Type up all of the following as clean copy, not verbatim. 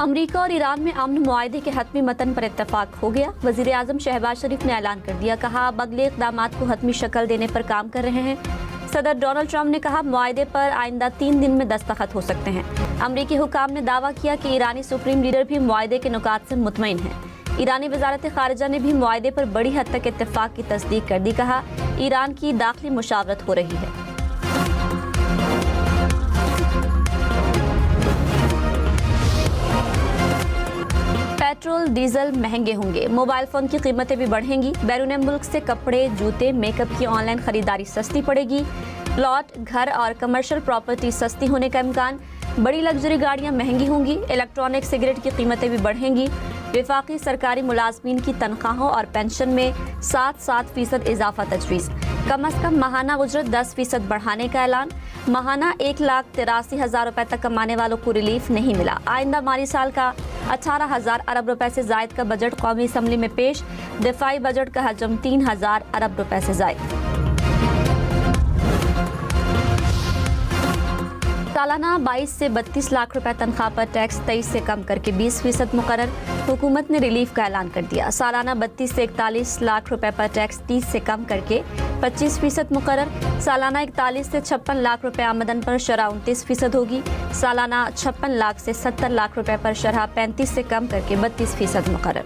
अमरीका और ईरान में अमन मुआहदे के हतमी मतन पर इत्तफाक हो गया। वज़ीर आज़म शहबाज शरीफ ने ऐलान कर दिया, कहा अब अगले इक़दामात को हतमी शक्ल देने पर काम कर रहे हैं। सदर डोनाल्ड ट्रंप ने कहा मुआहदे पर आइंदा 3 दिन में दस्तखत हो सकते हैं। अमरीकी हुकाम ने दावा किया कि ईरानी सुप्रीम लीडर भी मुआहदे के नुकात से मुतमईन हैं। ईरानी वजारत खारिजा ने भी मुआहदे पर बड़ी हद तक इत्तफाक की तस्दीक कर दी। कहा ईरान की दाखिली मुशावरत हो रही है। पेट्रोल डीजल महंगे होंगे, मोबाइल फोन की कीमतें भी बढ़ेंगी। बैरून मुल्क से कपड़े, जूते, मेकअप की ऑनलाइन खरीदारी सस्ती पड़ेगी। प्लॉट, घर और कमर्शियल प्रॉपर्टी सस्ती होने का इम्कान। बड़ी लग्जरी गाड़ियां महंगी होंगी। इलेक्ट्रॉनिक सिगरेट की कीमतें भी बढ़ेंगी। वफाकी सरकारी मुलाजमीन की तनख्वाहों और पेंशन में 7% इजाफा तजवीज़। कम अज़ कम माहाना उजरत 10% बढ़ाने का ऐलान। माहाना 1,83,000 रुपए तक कमाने वालों को रिलीफ नहीं मिला। आइंदा माली साल का 18,000 अरब रुपए से जायद का बजट कौमी असम्बली में पेश। दिफाई बजट का हजम 3,000 अरब रुपए से जायद। सालाना 22 से 32 लाख रुपए तनख्वाह पर टैक्स 23 से कम करके 20% मुकर्रर। हुकूमत ने रिलीफ का ऐलान कर दिया। सालाना 32 से 41 लाख रुपए पर टैक्स 30 से कम करके 25% मुकर्रर। सालाना 41 से 56 लाख रुपए आमदन पर शरह 29% होगी। सालाना 56 लाख से 70 लाख रुपए पर शरह 35 से कम करके 32% मुकर्रर।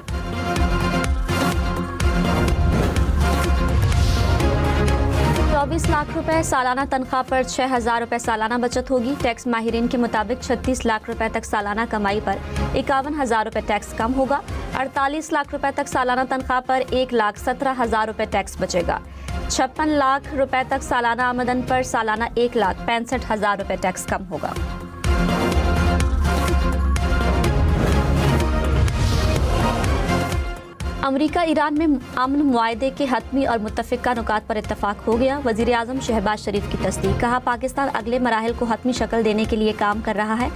24 लाख रुपए सालाना तनख्वाह पर 6,000 रुपए सालाना बचत होगी। टैक्स माहिरीन के मुताबिक 36 लाख रुपए तक सालाना कमाई पर 51,000 रुपए टैक्स कम होगा। 48 लाख रुपए तक सालाना तनख्वाह पर 1,17,000 रुपए टैक्स बचेगा। 56 लाख रुपए तक सालाना आमदन पर सालाना 1,65,000 रुपए टैक्स कम होगा। अमरीका ईरान में अमन मुआहदे के हतमी और मुत्तफ़िका नुकात पर इत्तफाक हो गया। वज़ीर आज़म शहबाज शरीफ की तस्दीक। कहा पाकिस्तान अगले मराहिल को हतमी शक्ल देने के लिए काम कर रहा है।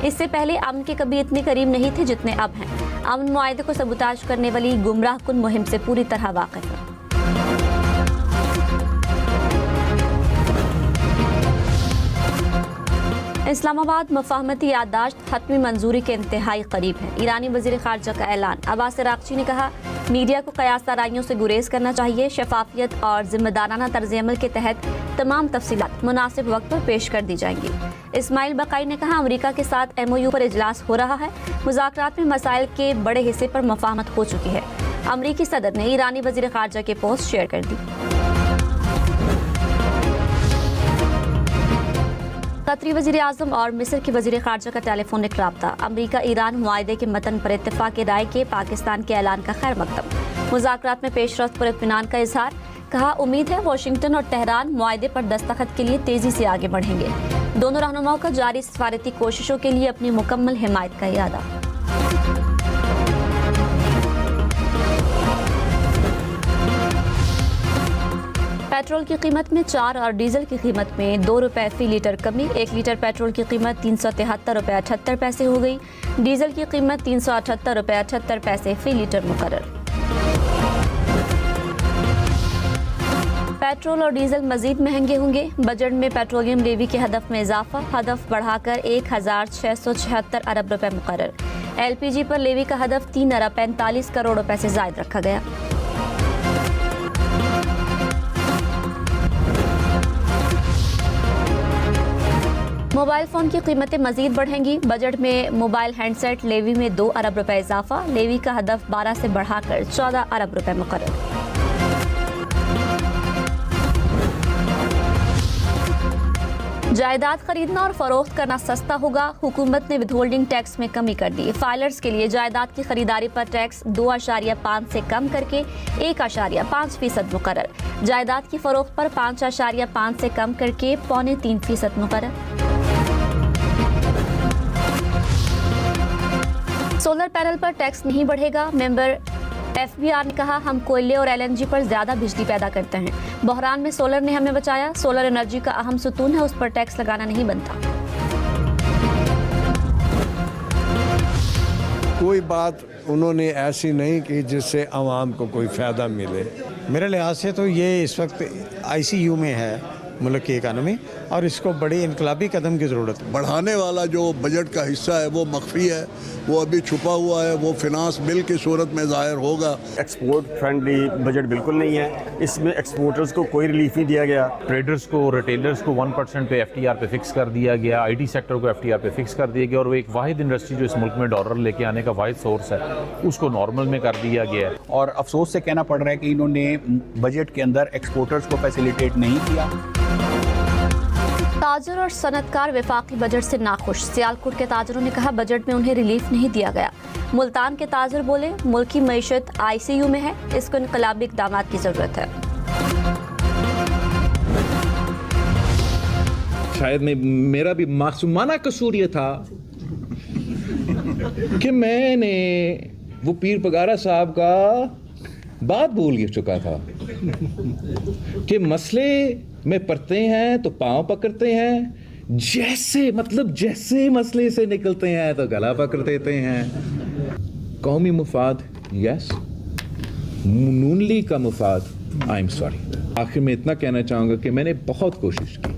इससे पहले अमन के कभी इतने करीब नहीं थे जितने अब हैं। अमन मुआहदे को सबूताज करने वाली गुमराह कुन मुहिम से पूरी तरह वाकिफ है। इस्लामाबाद मफाहमती याददाश्त हतमी मंजूरी के इंतहाई करीब है। ईरानी वज़ीर ख़ारिजा का ऐलान। अब्बास अराग़ची ने कहा मीडिया को क़यास आराइयों से गुरेज करना चाहिए। शफाफियत और ज़िम्मेदाराना तर्ज़ अमल के तहत तमाम तफसीलात मुनासिब वक्त पर पेश कर दी जाएंगी। इस्माइल बक़ाई ने कहा अमरीका के साथ MOU पर इजलास हो रहा है। मुज़ाकरात में मसाइल के बड़े हिस्से पर मुफ़ाहमत हो चुकी है। अमरीकी सदर ने ईरानी वज़ीर ख़ारिजा के पोस्ट शेयर कर दी। कतरी वज़ीर आज़म और मिस्र के वज़ीर ख़ारिजा का टेलीफोनिक राब्ता। अमरीका ईरान मुआहदे के मतन पर इत्तफ़ाक़ राय के पाकिस्तान के ऐलान का खैर मकदम। मुज़ाकरात में पेशरफ्त पर इत्मीनान का इजहार। कहा उम्मीद है वाशिंगटन और तेहरान मुआहदे पर दस्तखत के लिए तेज़ी से आगे बढ़ेंगे। दोनों रहनुमाओं का जारी सफारती कोशिशों के लिए अपनी मुकम्मल हिमायत का इरादा। पेट्रोल की कीमत में 4 और डीजल की कीमत में 2 रुपए फी लीटर कमी। 1 लीटर पेट्रोल की कीमत 373 रुपए 78 पैसे हो गई। डीजल की कीमत 378 रुपए 78 पैसे फी लीटर मुकर्रर। पेट्रोल और डीजल मजीद महंगे होंगे। बजट में पेट्रोलियम लेवी के हदफ में इजाफा। हदफ बढ़ाकर 1,676 अरब रुपए मुकर्रर। LPG पर लेवी का हदफ 3 अरब 45 करोड़ रुपए से जायद रखा गया। मोबाइल फ़ोन की कीमतें मजीद बढ़ेंगी। बजट में मोबाइल हैंडसेट लेवी में 2 अरब रुपए इजाफा। लेवी का हदफ 12 से बढ़ाकर 14 अरब रुपए मुकर्रर। जायदाद खरीदना और फरोख्त करना सस्ता होगा। हुकूमत ने विदहोल्डिंग टैक्स में कमी कर दी। फाइलर्स के लिए जायदाद की खरीदारी पर टैक्स 2.5 से कम करके 1.5% मुकर्रर। जायदाद की फरोख्त पर 5.5 से कम करके 2.25% मुकर्रर। सोलर पैनल पर टैक्स नहीं बढ़ेगा। मेंबर FBR ने कहा हम कोयले और LNG पर ज्यादा बिजली पैदा करते हैं। बहरान में सोलर ने हमें बचाया। सोलर एनर्जी का अहम सुतून है, उस पर टैक्स लगाना नहीं बनता। कोई बात उन्होंने ऐसी नहीं की जिससे आवाम को कोई फ़ायदा मिले। मेरे लिहाज से तो ये इस वक्त ICU में है मुल्क की इकानमी, और इसको बड़ी इनकलाबी कदम की ज़रूरत है। बढ़ाने वाला जो बजट का हिस्सा है वो मख्फी है, वो अभी छुपा हुआ है, वो फिनांस बिल की सूरत में ज़ाहिर होगा। एक्सपोर्ट फ्रेंडली बजट बिल्कुल नहीं है, इसमें एक्सपोर्टर्स को कोई रिलीफ नहीं दिया गया। ट्रेडर्स को, रिटेलर्स को 1% पे FTR पे फिक्स कर दिया गया, IT सेक्टर को FTR पे फिक्स कर दिया गया और वो एक वाहिद इंडस्ट्री जो इस मुल्क में डॉलर लेके आने का वाहिद सोर्स है उसको नॉर्मल में कर दिया गया है। और अफसोस से कहना पड़ रहा है कि इन्होंने बजट के अंदर एक्सपोर्टर्स को फैसिलिटेट नहीं किया। ताजर और सनतकार वफाकी बजट से नाखुश। सियालकोट के ताजरों ने कहा बजट में उन्हें रिलीफ नहीं दिया गया। मुल्तान के ताजर बोले मुल्क की मईशत ICU में है, इसको इनकलाबी इक़दामात की जरूरत है। शायद मेरा भी मासूमाना कसूर ये था कि मैंने वो पीर पगारा साहब का बात भूल चुका था कि मसले में पड़ते हैं तो पांव पकड़ते हैं, जैसे मसले से निकलते हैं तो गला पकड़ देते हैं। कौमी मुफाद यस, नून लीग का मुफाद आई एम सॉरी। आखिर में इतना कहना चाहूँगा कि मैंने बहुत कोशिश की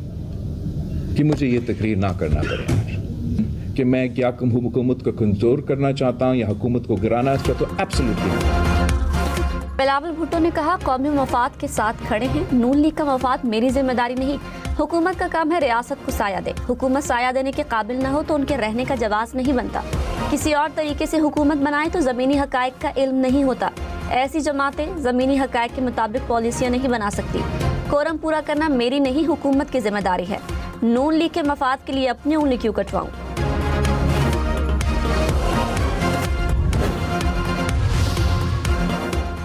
कि मुझे ये तकरीर ना करना पड़े कि मैं क्या हुकूमत को कमज़ोर करना चाहता हूँ या हुकूमत को गिराना चाहता हूँ, एब्सोल्युटली। बिलावल भुट्टो ने कहा कौमी मफाद के साथ खड़े हैं, नून लीग का मफाद मेरी जिम्मेदारी नहीं। हुकूमत का काम है रियासत को साया दे। हुकूमत साया देने के काबिल न हो तो उनके रहने का जवाब नहीं बनता। किसी और तरीके से हुकूमत बनाए तो ज़मीनी हकायक का इल्म नहीं होता। ऐसी जमातें ज़मीनी हकायक के मुताबिक पॉलिसियाँ नहीं बना सकती। कोरम पूरा करना मेरी नहीं हुकूमत की जिम्मेदारी है। नून लीग के मफाद के लिए अपनी उंगली क्यों कटवाऊं।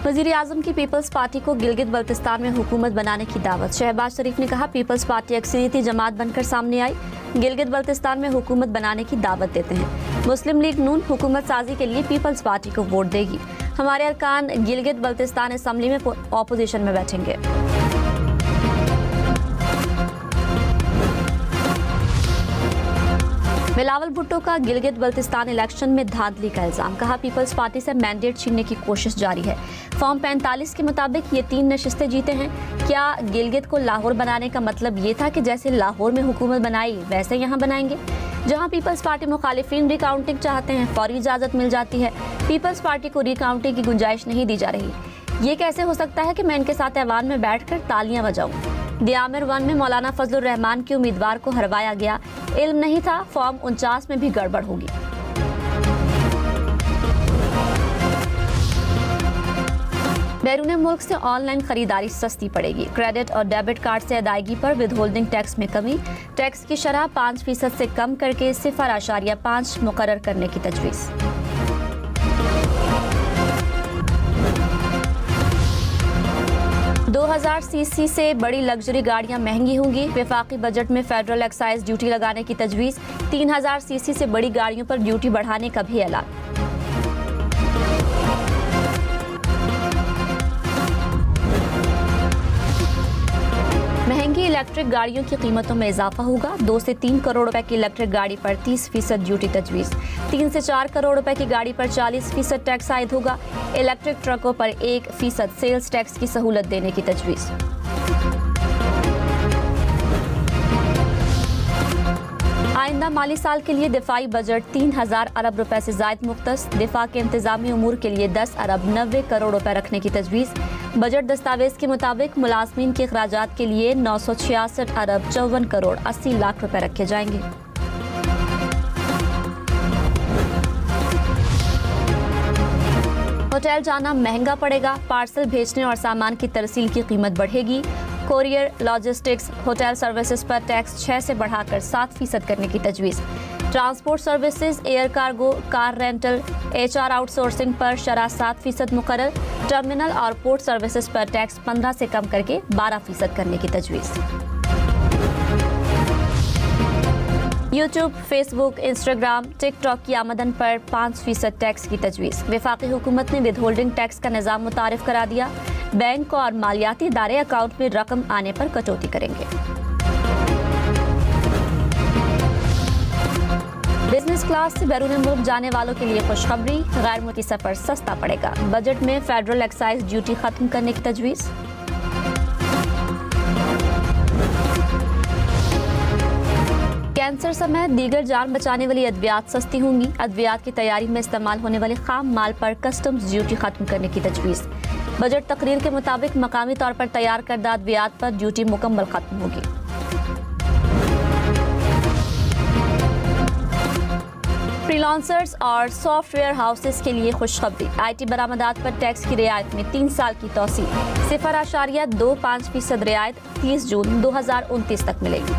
वज़ीर आज़म की पीपल्स पार्टी को गिलगित बल्तिस्तान में हुकूमत बनाने की दावत। शहबाज शरीफ ने कहा पीपल्स पार्टी अक्सरियती जमात बनकर सामने आई, गिलगित बल्तिस्तान में हुकूमत बनाने की दावत देते हैं। मुस्लिम लीग नून हुकूमत साजी के लिए पीपल्स पार्टी को वोट देगी। हमारे अरकान गिलगित बल्तिस्तान असम्बली में ऑपोजिशन में बैठेंगे। बिलावल भुट्टो का गिलगित बल्तिस्तान इलेक्शन में धांधली का इल्जाम। कहा पीपल्स पार्टी से मैंडेट छीनने की कोशिश जारी है। फॉर्म 45 के मुताबिक ये 3 नशिस्तें जीते हैं। क्या गिलगित को लाहौर बनाने का मतलब ये था कि जैसे लाहौर में हुकूमत बनाई वैसे यहाँ बनाएंगे? जहाँ पीपल्स पार्टी मुखालिफिन रिकाउंटिंग चाहते हैं, फौरी इजाज़त मिल जाती है। पीपल्स पार्टी को रिकाउंटिंग की गुंजाइश नहीं दी जा रही। ये कैसे हो सकता है कि मैं इनके साथ ऐवान में बैठकर तालियां बजाऊं? दियामिर 1 में मौलाना फजलुर रहमान के उम्मीदवार को हरवाया गया, इल्म नहीं था फॉर्म 49 में भी गड़बड़ होगी। बैरून मुल्क से ऑनलाइन खरीदारी सस्ती पड़ेगी। क्रेडिट और डेबिट कार्ड से अदायगी पर विदहोल्डिंग टैक्स में कमी। टैक्स की शरह 5% से कम करके 0.5 मुकर्रर करने की तजवीज़। $2000 से बड़ी लग्जरी गाड़ियां महंगी होंगी। वफाकी बजट में फेडरल एक्साइज ड्यूटी लगाने की तजवीज़। 3000 से बड़ी गाड़ियों पर ड्यूटी बढ़ाने का भी ऐलान। महंगी इलेक्ट्रिक गाड़ियों की कीमतों में इजाफा होगा। 2 से 3 करोड़ रुपए की इलेक्ट्रिक गाड़ी पर 30% ड्यूटी तजवीज़। 3 से 4 करोड़ रुपए की गाड़ी पर 40% टैक्स आयद होगा। इलेक्ट्रिक ट्रकों पर 1% सेल्स टैक्स की सहूलत देने की तजवीज़। आइंदा माली साल के लिए दिफाई बजट 3000 अरब रुपए से जायद मुख्तस। दिफा के इंतजामी उमूर के लिए 10 अरब 90 करोड़ रुपए रखने की तजवीज़। बजट दस्तावेज के मुताबिक मुलाजमीन के अखराजात के लिए 966 अरब 54 करोड़ 80 लाख रुपए रखे जाएंगे। होटल जाना महंगा पड़ेगा। पार्सल भेजने और सामान की तरसील की कीमत बढ़ेगी। कोरियर, लॉजिस्टिक्स, होटल सर्विसेज पर टैक्स 6 से बढ़ाकर 7% करने की तजवीज़। Transport services, air cargo, car rental, HR outsourcing पर शरह 7% मुकर्रर। टर्मिनल और पोर्ट सर्विसेज पर टैक्स 15 से कम करके 12% करने की तजवीज़। यूट्यूब, फेसबुक, इंस्टाग्राम, टिकटॉक की आमदन पर 5% टैक्स की तजवीज़। वफाकी हुकूमत ने विदहोल्डिंग टैक्स का निज़ाम मुतारिफ करा दिया। बैंक और मालियाती इदारे अकाउंट में रकम आने पर कटौती करेंगे। बिजनेस क्लास से बैरून मुल्क जाने वालों के लिए खुशखबरी, गैर मुल्की सफर सस्ता पड़ेगा। बजट में फेडरल एक्साइज ड्यूटी खत्म करने की तजवीज़। कैंसर समेत दीगर जान बचाने वाली अद्वियात सस्ती होंगी। अद्वियात की तैयारी में इस्तेमाल होने वाले खाम माल पर कस्टम्स ड्यूटी खत्म करने की तजवीज़। बजट तकरीर के मुताबिक मकामी तौर पर तैयार करदा अद्वियात पर ड्यूटी मुकम्मल खत्म होगी। फ्रीलांसर्स और सॉफ्टवेयर हाउसेस के लिए खुशखबरी। IT बरामदात पर टैक्स की रियायत में 3 साल की तौसी। 0.25% रियायत 30 जून 2029 तक मिलेगी।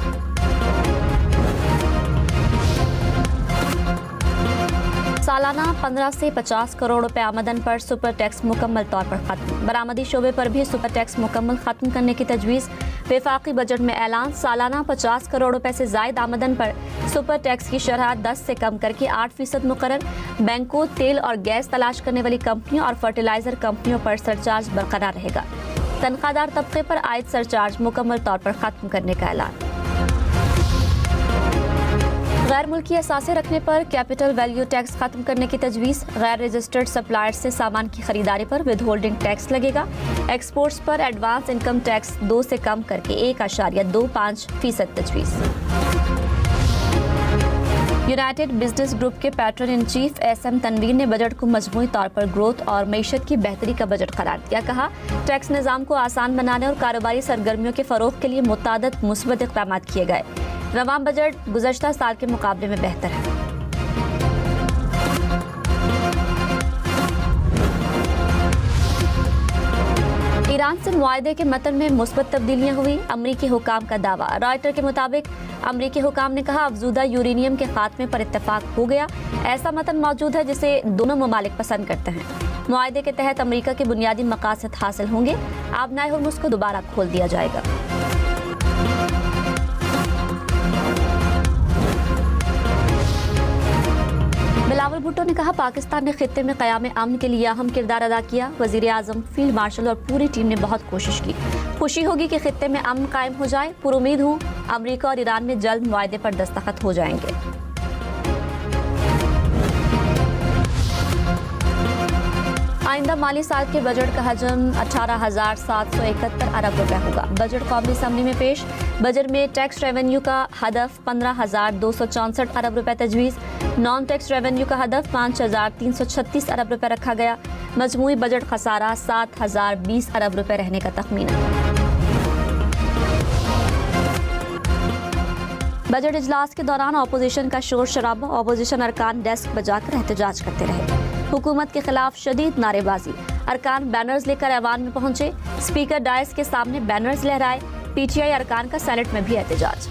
सालाना 15 से 50 करोड़ रुपए आमदन पर सुपर टैक्स मुकम्मल तौर पर खत्म। बरामदी शोबे पर भी सुपर टैक्स मुकम्मल खत्म करने की तजवीज़। वफाकी बजट में ऐलान। सालाना 50 करोड़ रुपए से जायद आमदन पर सुपर टैक्स की शरह 10 से कम करके 8% मुकर्रर। बैंकों, तेल और गैस तलाश करने वाली कंपनियों और फर्टिलाइजर कंपनियों पर सरचार्ज बरकरार रहेगा। तनख्वाहदार तबके पर आयद सरचार्ज मुकम्मल तौर पर खत्म करने का ऐलान। गैर मुल्की असासे रखने पर कैपिटल वैल्यू टैक्स खत्म करने की तजवीज़। गैर रजिस्टर्ड सप्लायर्स से सामान की खरीदारी पर विदहोल्डिंग टैक्स लगेगा। एक्सपोर्ट्स पर एडवांस इनकम टैक्स 2 से कम करके 1.25% तजवीज़। यूनाइटेड बिजनेस ग्रुप के patron in chief SM Tanveer ने बजट को मजमूई तौर पर ग्रोथ और मईशत की बेहतरी का बजट करार दिया। कहा, टैक्स निज़ाम को आसान बनाने और कारोबारी सरगर्मियों के फ़रोग़ के लिए मुतादद मुस्बत इक़दाम किए गए। रवां बजट गुज़श्ता साल के मुकाबले में बेहतर है। ईरान से मुआहदे के मतन में मुस्बत तब्दीलियां हुई। अमरीकी हुकाम का दावा। रॉयटर के मुताबिक अमरीकी हुकाम ने कहा, अफजूदा यूरेनियम के खात्मे पर इत्तेफाक हो गया। ऐसा मतन मौजूद है जिसे दोनों ममालिक पसंद करते हैं। मुआहदे के तहत अमरीका के बुनियादी मकासद हासिल होंगे। आबनाए हुर्मुज़ को दोबारा खोल दिया जाएगा। बिलावल भुट्टो ने कहा, पाकिस्तान ने खित्ते में क़याम अमन के लिए अहम किरदार अदा किया। वज़ीर आज़म, फील्ड मार्शल और पूरी टीम ने बहुत कोशिश की। खुशी होगी कि खित्ते में अमन कायम हो जाए। पुरुमीद हूँ अमरीका और ईरान में जल्द मुआहदे पर दस्तखत हो जाएंगे। आइंदा माली साल के बजट का हजम 18,771 अरब रुपए होगा। बजट कौमी असम्बली में पेश। बजट में टैक्स रेवेन्यू का हदफ 15,264 अरब रुपए तजवीज़। नॉन टैक्स रेवेन्यू का हदफ 5,336 अरब रुपए रखा गया। मजमूई बजट खसारा 7,020 अरब रुपए रहने का तखमीना। बजट इजलास के दौरान अपोजिशन का शोर शराबा। अपोजिशन अरकान डेस्क बजाकर एहतजाज करते रहे। हुकूमत के खिलाफ शदीद नारेबाजी। अरकान बैनर्स लेकर ऐवान में पहुंचे। स्पीकर डायस के सामने बैनर्स लहराए। PTI अरकान का सेनेट में भी एहतजाज।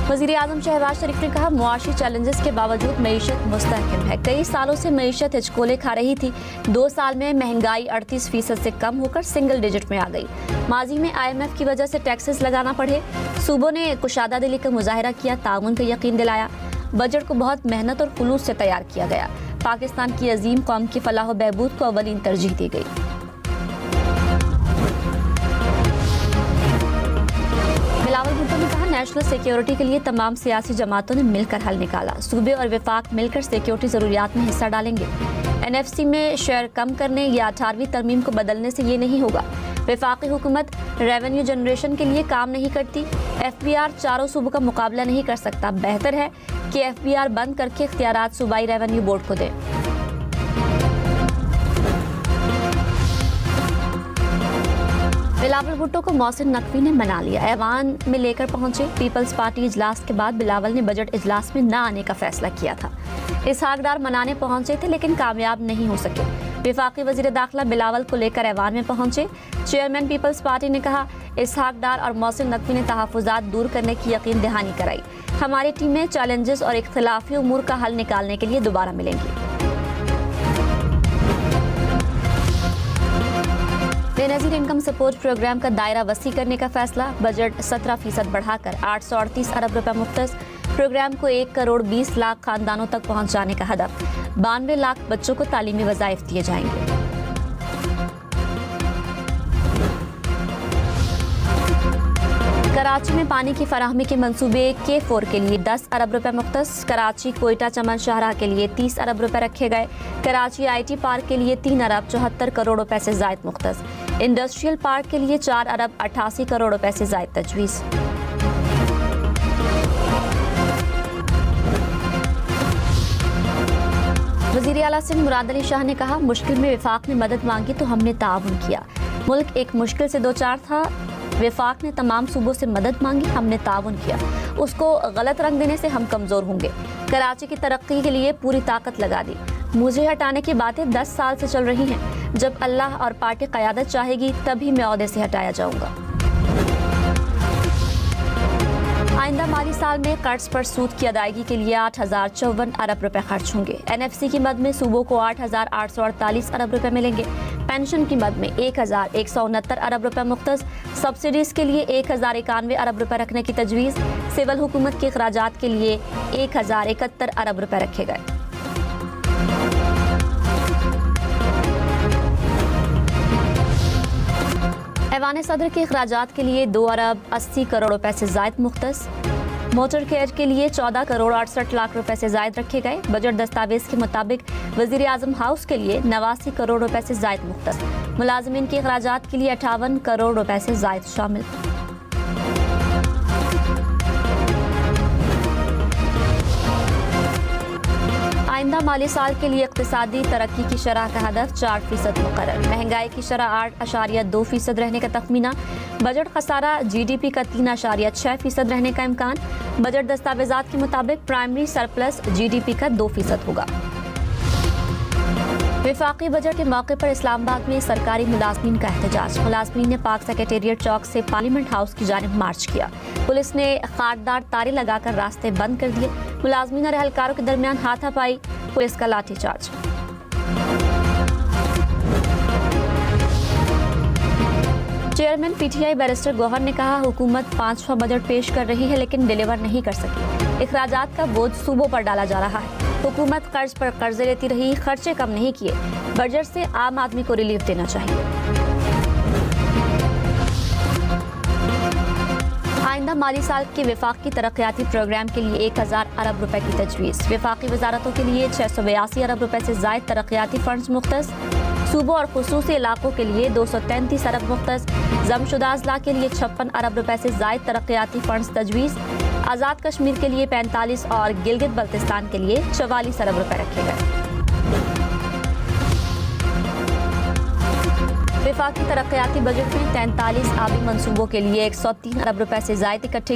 वज़ीर आज़म शहबाज शरीफ ने कहा, मुआशी चैलेंजेस के बावजूद मईशत मुस्तहकम है। कई सालों से मईशत हिचकोले खा रही थी। 2 साल में महंगाई 38% से कम होकर सिंगल डिजिट में आ गई। माजी में IMF की वजह से टैक्सेस लगाना पड़े। सूबों ने कुशादा दिली का मुजाहरा किया, ताउन का यकीन दिलाया। बजट को बहुत मेहनत और खुलूस से तैयार किया गया। पाकिस्तान की अजीम कौम की फलाह व बहबूद को अवलीन तरजीह दी गई। बिलावल भुट्टो ने कहा, नेशनल सिक्योरिटी के लिए तमाम सियासी जमातों ने मिलकर हल निकाला। सूबे और वफाक मिलकर सिक्योरिटी ज़रूरियात में हिस्सा डालेंगे। NFC में शेयर कम करने या 18वीं तरमीम को बदलने से ये नहीं होगा। वफाकी हुकूमत रेवेन्यू जनरेशन के लिए काम नहीं करती। FBR चारों सूबों का मुकाबला नहीं कर सकता। बेहतर है कि FBR बंद करके इख्तियारात सूबाई रेवेन्यू बोर्ड को दें। बिलावल भुट्टो को मोहसिन नकवी ने मना लिया। ऐवान में लेकर पहुंचे। पीपल्स पार्टी इजलास के बाद बिलावल ने बजट इजलास में न आने का फैसला किया था। इसहाक डार मनाने पहुंचे थे लेकिन कामयाब नहीं हो सके। वफाकी वजीर दाखिला बिलावल को लेकर ऐवान में पहुंचे। चेयरमैन पीपल्स पार्टी ने कहा, इसहाक डार और मोहसिन नकवी ने तहफ़्फ़ुज़ात दूर करने की यकीन दहानी कराई। हमारी टीमें चैलेंजेस और इख्तिलाफी उमूर का हल निकालने के लिए दोबारा मिलेंगी। बेनज़ीर इनकम सपोर्ट प्रोग्राम का दायरा वसी करने का फैसला। बजट 17% बढ़ाकर 838 अरब रुपए मुख्तस। प्रोग्राम को 1 करोड़ 20 लाख खानदानों तक पहुंचाने का हदफ। 92 लाख बच्चों को तालीमी वज़ाइफ दिए जाएंगे। कराची में पानी की फराहमी के मंसूबे K4 के लिए 10 अरब रुपए मुख्तस। कराची कोयटा चमन शाहराह के लिए 30 अरब रुपए रखे गए। कराची IT पार्क के लिए 3 अरब 74 करोड़ रुपए से जायद मुख्तस। इंडस्ट्रियल पार्क के लिए 4 अरब 88 करोड़ रुपए से जायद तजवीज़। वज़ीर आला सिंध मुराद अली शाह ने कहा, मुश्किल में वफाक ने मदद मांगी तो हमने ताउन किया। मुल्क एक मुश्किल से दो चार था, वफाक ने तमाम सूबों से मदद मांगी, हमने ताउन किया। उसको गलत रंग देने से हम कमज़ोर होंगे। कराची की तरक्की के लिए पूरी ताकत लगा दी। मुझे हटाने की बातें 10 साल से चल रही हैं। जब अल्लाह और पार्टी क़यादत चाहेगी तभी मैं ओहदे से हटाया जाऊँगा। आइंदा माली साल में कर्ज पर सूद की अदायगी के लिए 8,054 अरब रुपए खर्च होंगे। NFC की मद में सूबों को 8,848 अरब रुपए मिलेंगे। पेंशन की मद में 1,169 अरब रुपए मुख्तस। सब्सिडीज के लिए 1,091 अरब रुपए रखने की तजवीज़। सिविल हुकूमत के अखराजात के लिए 1,071 अरब रुपए रखे गए। ऐवान सदर के अखराजात के लिए 2 अरब 80 करोड़ रुपए से ज़ायद मुख्तस। मोटर केयर के लिए 14 करोड़ 68 लाख रुपए से ज़ायद रखे गए। बजट दस्तावेज के मुताबिक वज़ीर आज़म हाउस के लिए 89 करोड़ रुपए से ज़ायद मुख्तस। मुलाजमीन के अखराजात के लिए 58 करोड़ रुपए से ज़ायद शामिल। आइंदा माली साल के लिए इक़्तिसादी तरक्की की शरह का हदफ 4% मुकर्रर। महंगाई की शरह 8.2% रहने का तखमीना। बजट खसारा GDP का 3.6% रहने का इम्कान। बजट दस्तावेजात के मुताबिक प्राइमरी सरप्लस GDP का 2% होगा। वफाकी बजट के मौके पर इस्लामाबाद में सरकारी मुलाजमीन का एहतजाज। मुलाजमीन ने पाक सेक्रेटेरिएट चौक से पार्लियामेंट हाउस की जानिब मार्च किया। पुलिस ने खारदार तारे लगाकर रास्ते बंद कर दिए। मुलाजमीन और एहलकारों के दरमियान हाथापाई, पुलिस का लाठीचार्ज। चेयरमैन PTI बैरिस्टर गौहर ने कहा, हुकूमत 5वां बजट पेश कर रही है लेकिन डिलीवर नहीं कर सकी। इखराजात का बोझ सूबों पर डाला जा रहा है। हुकूमत कर्ज पर कर्जे लेती रही, खर्चे कम नहीं किए। बजट से आम आदमी को रिलीफ देना चाहिए। आइंदा माली साल के वफाकी तरक्याती प्रोग्राम के लिए 1,000 अरब रुपए की तजवीज़। वफाकी वजारतों के लिए 682 अरब रुपए से ज़ायद तरक्याती फंड्स मुख्तस। सूबों और खुसूसी इलाकों के लिए 233 अरब मुख्तस। जमशुदा अजला के लिए 56 अरब रुपए से ज़ायद तरक्याती फंड्स तजवीज़। आज़ाद कश्मीर के लिए 45 और गिलगित बल्तिस्तान के लिए 44 अरब रुपए रखे गए। वफाकी तरक्याती बजट में 43 आबी मंसूबों के लिए 103 अरब रुपए से ज़ायद इकट्ठे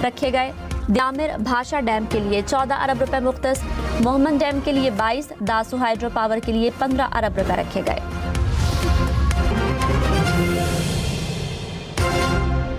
रखे गए। दामिर भाषा डैम के लिए 14 अरब रुपए मुख्तस। मोहम्मद डैम के लिए 22, दासू हाइड्रो पावर के लिए 15 अरब रुपए रखे गए।